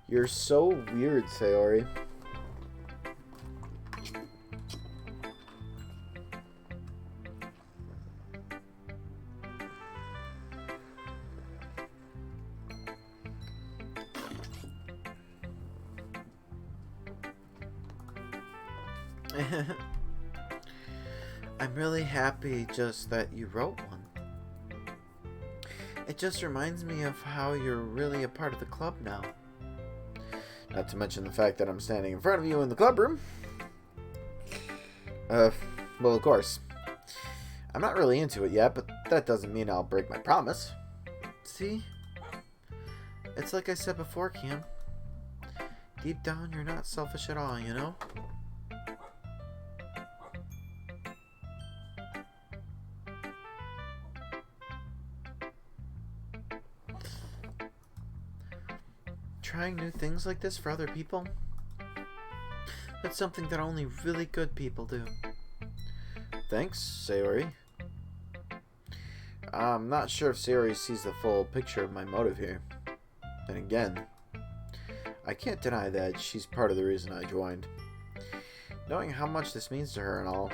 You're so weird, Sayori. I'm really happy just that you wrote one. It just reminds me of how you're really a part of the club now. Not to mention the fact that I'm standing in front of you in the club room. Well, of course. I'm not really into it yet, but that doesn't mean I'll break my promise. See? It's like I said before, Cam. Deep down, you're not selfish at all, you know? Trying new things like this for other people? That's something that only really good people do. Thanks, Sayori. I'm not sure if Sayori sees the full picture of my motive here. Then again, I can't deny that she's part of the reason I joined. Knowing how much this means to her and all.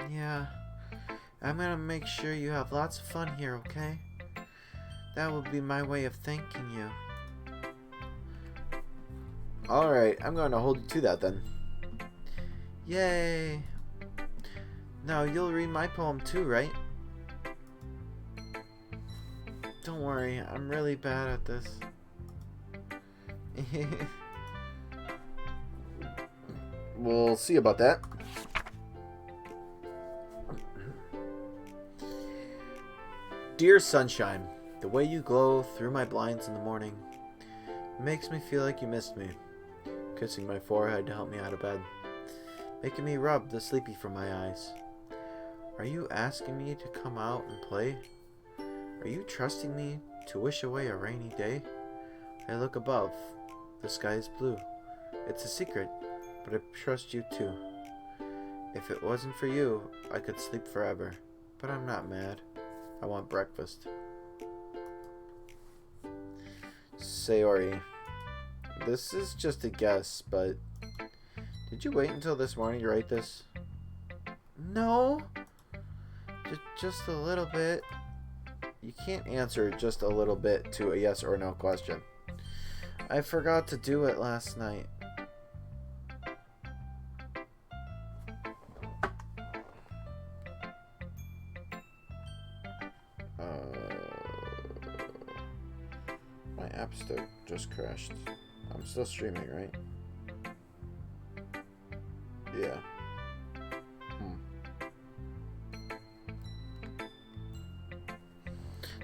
Yeah, I'm gonna make sure you have lots of fun here, okay? That will be my way of thanking you. Alright, I'm going to hold you to that then. Yay! Now you'll read my poem too, right? Don't worry, I'm really bad at this. We'll see about that. Dear sunshine, the way you glow through my blinds in the morning makes me feel like you missed me. Kissing my forehead to help me out of bed, making me rub the sleepy from my eyes. Are you asking me to come out and play? Are you trusting me to wish away a rainy day? I look above. The sky is blue. It's a secret, but I trust you too. If it wasn't for you, I could sleep forever. But I'm not mad. I want breakfast. Sayori. This is just a guess, but did you wait until this morning to write this? No. Just a little bit. You can't answer just a little bit to a yes or no question. I forgot to do it last night. My app still just crashed. I'm still streaming, right? Yeah.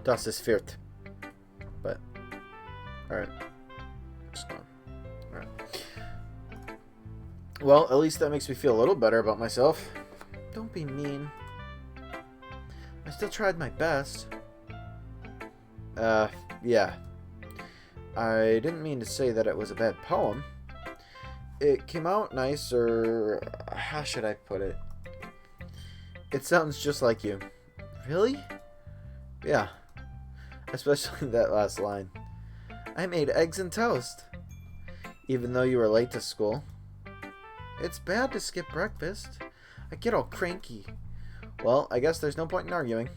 Das ist viert. But, alright. Just gone. Alright. Well, at least that makes me feel a little better about myself. Don't be mean. I still tried my best. Yeah. I didn't mean to say that it was a bad poem. It came out nice, or how should I put it? It sounds just like you. Really? Yeah. Especially that last line. I made eggs and toast. Even though you were late to school. It's bad to skip breakfast. I get all cranky. Well, I guess there's no point in arguing.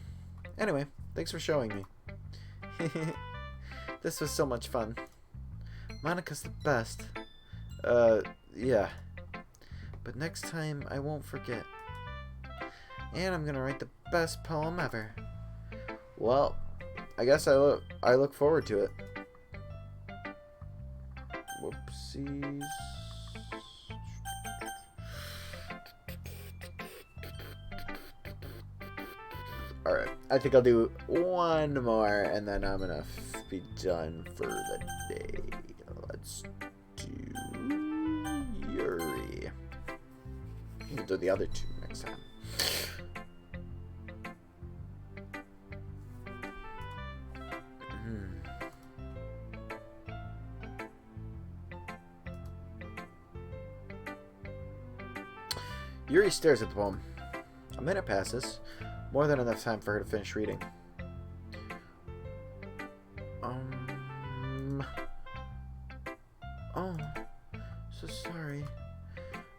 Anyway, thanks for showing me. This was so much fun. Monica's the best. Yeah. But next time, I won't forget. And I'm gonna write the best poem ever. Well, I guess I look forward to it. Whoopsies. Alright, I think I'll do one more, and then I'm gonna be done for the day. Let's do we'll do the other two next time. Yuri stares at the poem. A minute passes, more than enough time for her to finish reading. Oh, so sorry.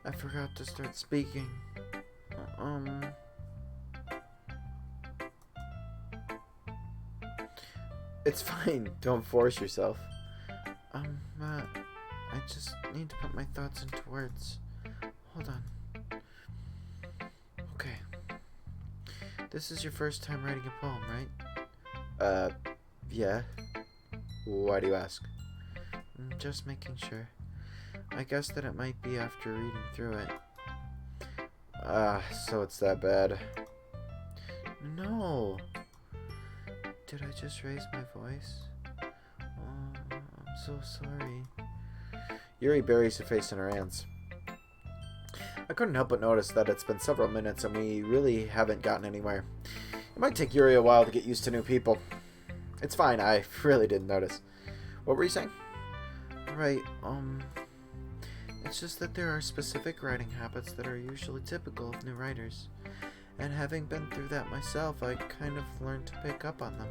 I forgot to start speaking. It's fine. Don't force yourself. Matt, I just need to put my thoughts into words. Hold on. Okay. This is your first time writing a poem, right? Yeah. Why do you ask? Just making sure. I guess that it might be after reading through it. So it's that bad. No. Did I just raise my voice? Oh, I'm so sorry. Yuri buries her face in her hands. I couldn't help but notice that it's been several minutes and we really haven't gotten anywhere. It might take Yuri a while to get used to new people. It's fine, I really didn't notice. What were you saying? Right, it's just that there are specific writing habits that are usually typical of new writers. And having been through that myself, I kind of learned to pick up on them.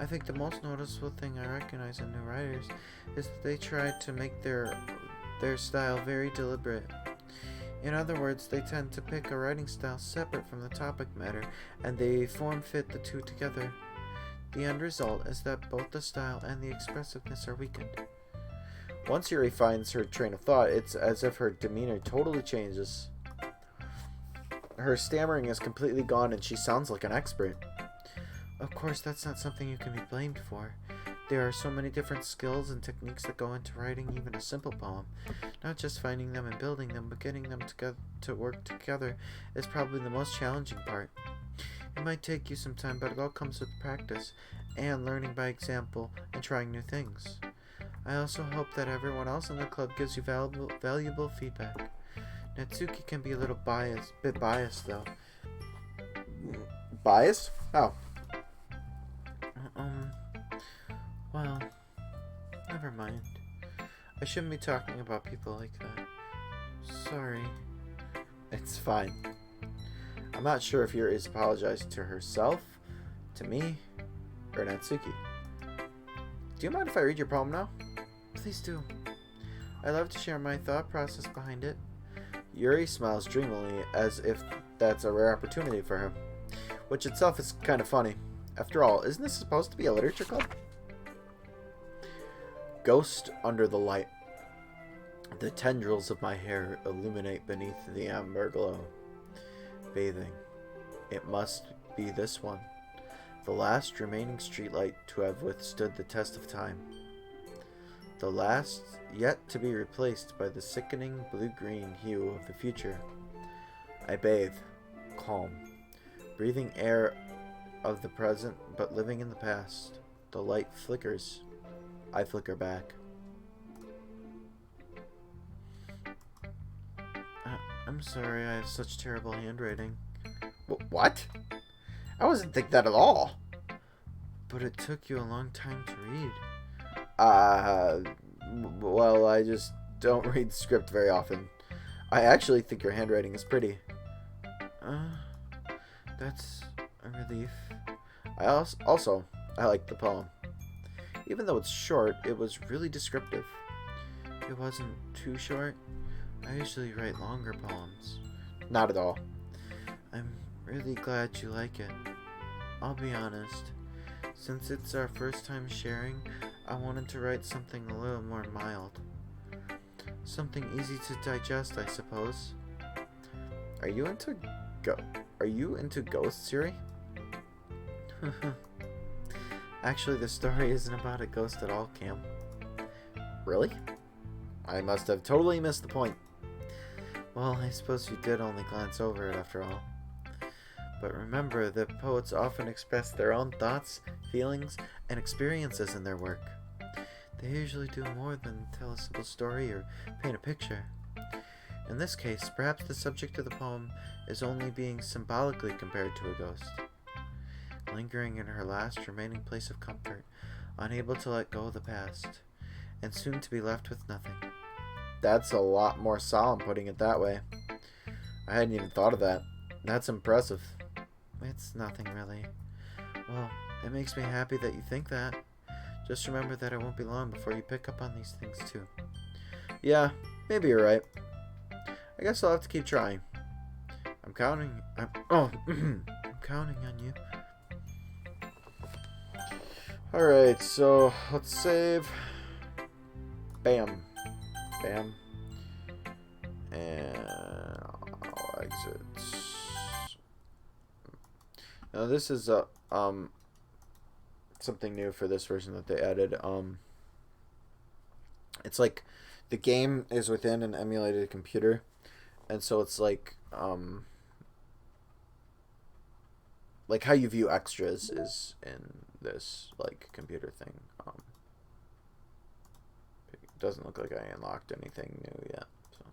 I think the most noticeable thing I recognize in new writers is that they try to make their style very deliberate. In other words, they tend to pick a writing style separate from the topic matter, and they form-fit the two together. The end result is that both the style and the expressiveness are weakened. Once Yuri finds her train of thought, it's as if her demeanor totally changes. Her stammering is completely gone and she sounds like an expert. Of course, that's not something you can be blamed for. There are so many different skills and techniques that go into writing even a simple poem. Not just finding them and building them, but getting them to work together is probably the most challenging part. It might take you some time, but it all comes with practice and learning by example and trying new things. I also hope that everyone else in the club gives you valuable feedback. Natsuki can be a little bit biased though. Biased? How? Well, never mind. I shouldn't be talking about people like that. Sorry. It's fine. I'm not sure if Yuri's apologized to herself, to me, or Natsuki. Do you mind if I read your poem now? Please do. I love to share my thought process behind it. Yuri smiles dreamily, as if that's a rare opportunity for him, which itself is kind of funny. After all, isn't this supposed to be a literature club? Ghost under the light. The tendrils of my hair illuminate beneath the amber glow. Bathing. It must be this one, the last remaining streetlight to have withstood the test of time. The last yet to be replaced by the sickening blue-green hue of the future. I bathe, calm, breathing air of the present but living in the past. The light flickers. I flicker back. I'm sorry, I have such terrible handwriting. What? I wasn't thinking that at all. But it took you a long time to read. Well, I just don't read script very often. I actually think your handwriting is pretty. That's a relief. I like the poem. Even though it's short, it was really descriptive. It wasn't too short. I usually write longer poems. Not at all. I'm really glad you like it. I'll be honest. Since it's our first time sharing, I wanted to write something a little more mild. Something easy to digest, I suppose. Are you into ghosts, Yuri? Actually, the story isn't about a ghost at all, Cam. Really? I must have totally missed the point. Well, I suppose you did only glance over it after all. But remember that poets often express their own thoughts, feelings, and experiences in their work. They usually do more than tell a simple story or paint a picture. In this case, perhaps the subject of the poem is only being symbolically compared to a ghost, lingering in her last remaining place of comfort, unable to let go of the past, and soon to be left with nothing. That's a lot more solemn putting it that way. I hadn't even thought of that. That's impressive. It's nothing really. Well, it makes me happy that you think that. Just remember that it won't be long before you pick up on these things too. Yeah, maybe you're right. I guess I'll have to keep trying. I'm counting I'm counting on you. Alright, so let's save. Bam. Bam. And I'll exit. Now this is something new for this version that they added. It's like the game is within an emulated computer, and so it's like how you view extras is in this like computer thing. It doesn't look like I unlocked anything new yet. So.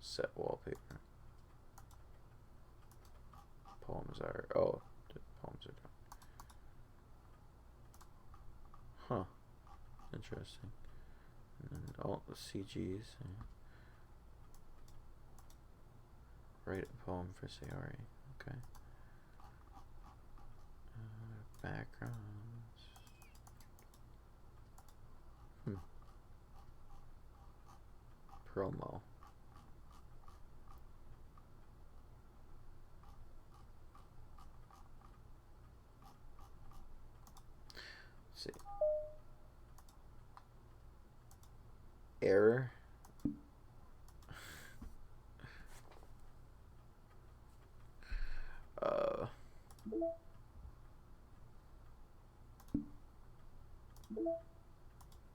Set wallpaper. Poems are the poems are done. Huh. Interesting. And then all the CGs. Write a poem for Sayori. Okay. Backgrounds. Promo. Let's see. Error.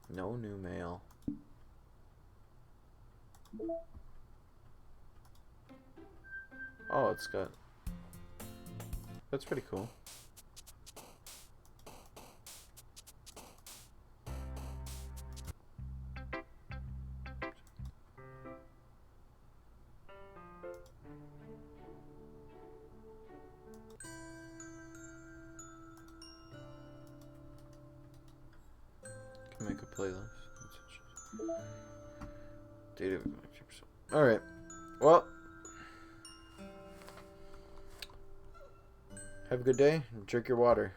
No new mail. Oh, it's got... That's pretty cool. Can make a playlist. Data. Alright. Well, have a good day and drink your water.